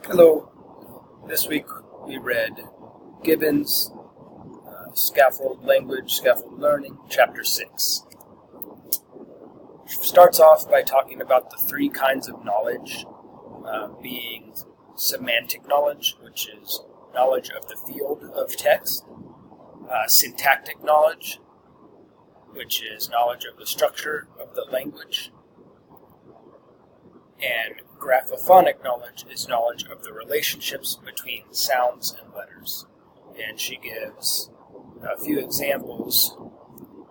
Hello. This week we read Gibbon's Scaffold Language, Scaffold Learning, Chapter 6. Starts off by talking about the three kinds of knowledge, being semantic knowledge, which is knowledge of the field of text, syntactic knowledge, which is knowledge of the structure of the language, and graphophonic knowledge is knowledge of the relationships between sounds and letters. And she gives a few examples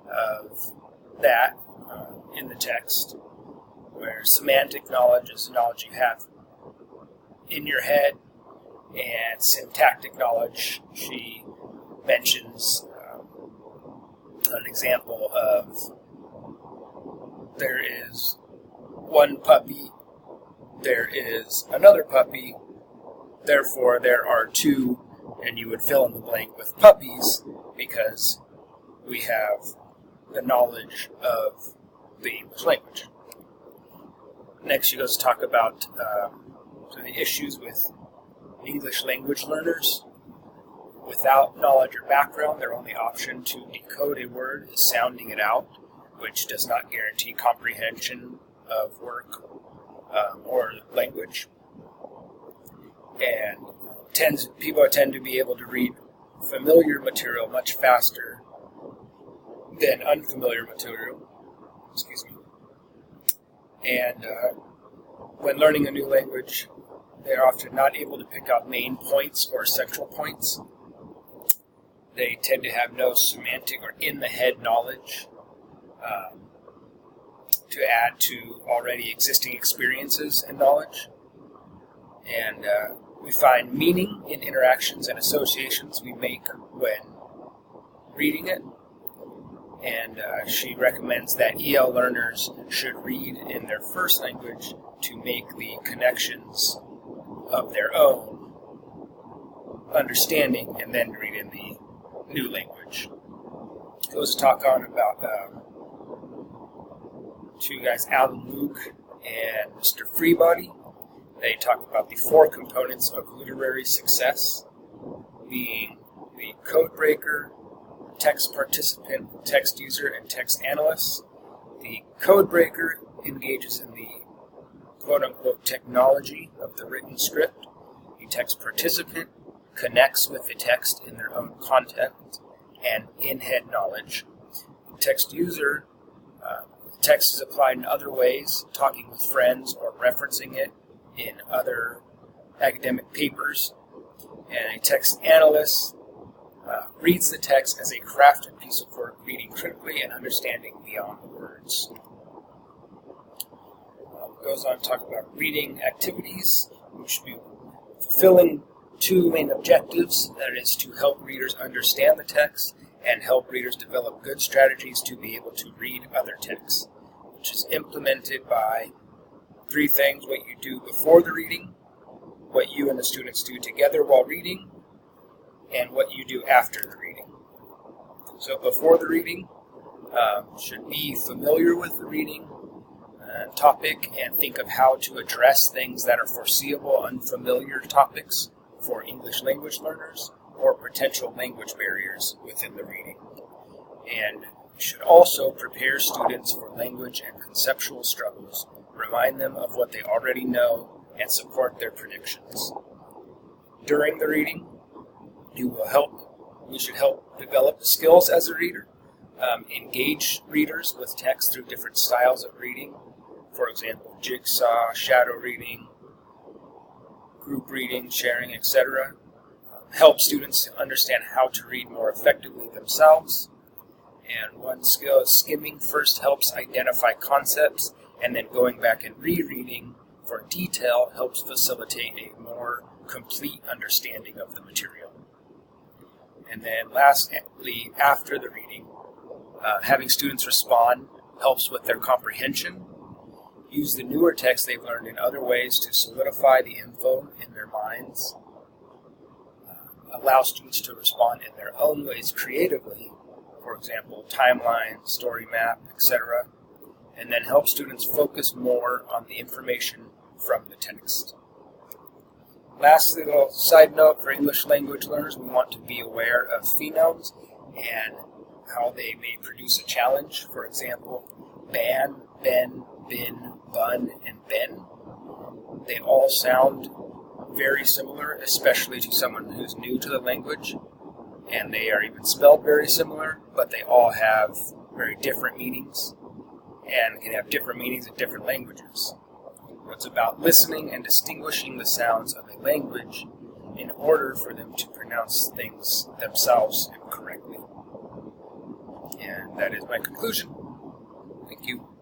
of that in the text, where semantic knowledge is knowledge you have in your head, and syntactic knowledge, she mentions an example of there is one puppy, there is another puppy, therefore there are two, and you would fill in the blank with puppies because we have the knowledge of the English language. Next, she goes to talk about the issues with English language learners. Without knowledge or background, their only option to decode a word is sounding it out, which does not guarantee comprehension of work or language. And people tend to be able to read familiar material much faster than unfamiliar material. And when learning a new language, they're often not able to pick out main points or central points. They tend to have no semantic or in-the-head knowledge to add to already existing experiences and knowledge. And we find meaning in interactions and associations we make when reading it. And she recommends that EL learners should read in their first language to make the connections of their own understanding and then read in the new language. Goes to talk on about two guys, Alan Luke and Mr. Freebody. They talk about the four components of literary success, being the code breaker, text participant, text user, and text analyst. The code breaker engages in the quote-unquote technology of the written script. The text participant connects with the text in their own content and in-head knowledge. The text user, text is applied in other ways, talking with friends or referencing it in other academic papers. And a text analyst reads the text as a crafted piece of work, reading critically and understanding beyond the words. Goes on to talk about reading activities, which should be fulfilling two main objectives, that is to help readers understand the text and help readers develop good strategies to be able to read other texts, which is implemented by three things: what you do before the reading, what you and the students do together while reading, and what you do after the reading. So before the reading, should be familiar with the reading topic and think of how to address things that are foreseeable, unfamiliar topics for English language learners or potential language barriers within the reading. And should also prepare students for language and conceptual struggles, remind them of what they already know, and support their predictions. During the reading, we should help develop skills as a reader, engage readers with text through different styles of reading. For example, jigsaw, shadow reading, group reading, sharing, etc. Help students understand how to read more effectively themselves. And one skill is skimming first helps identify concepts, and then going back and rereading for detail helps facilitate a more complete understanding of the material. And then lastly, after the reading, having students respond helps with their comprehension. Use the newer text they've learned in other ways to solidify the info in their minds. Allow students to respond in their own ways creatively, for example, timeline, story map, etc., and then help students focus more on the information from the text. Lastly, a little side note for English language learners, we want to be aware of phonemes and how they may produce a challenge. For example, ban, ben, bin, bun, and ben. They all sound very similar, especially to someone who's new to the language, and they are even spelled very similar, but they all have very different meanings and can have different meanings in different languages. It's about listening and distinguishing the sounds of a language in order for them to pronounce things themselves correctly. And that is my conclusion. Thank you.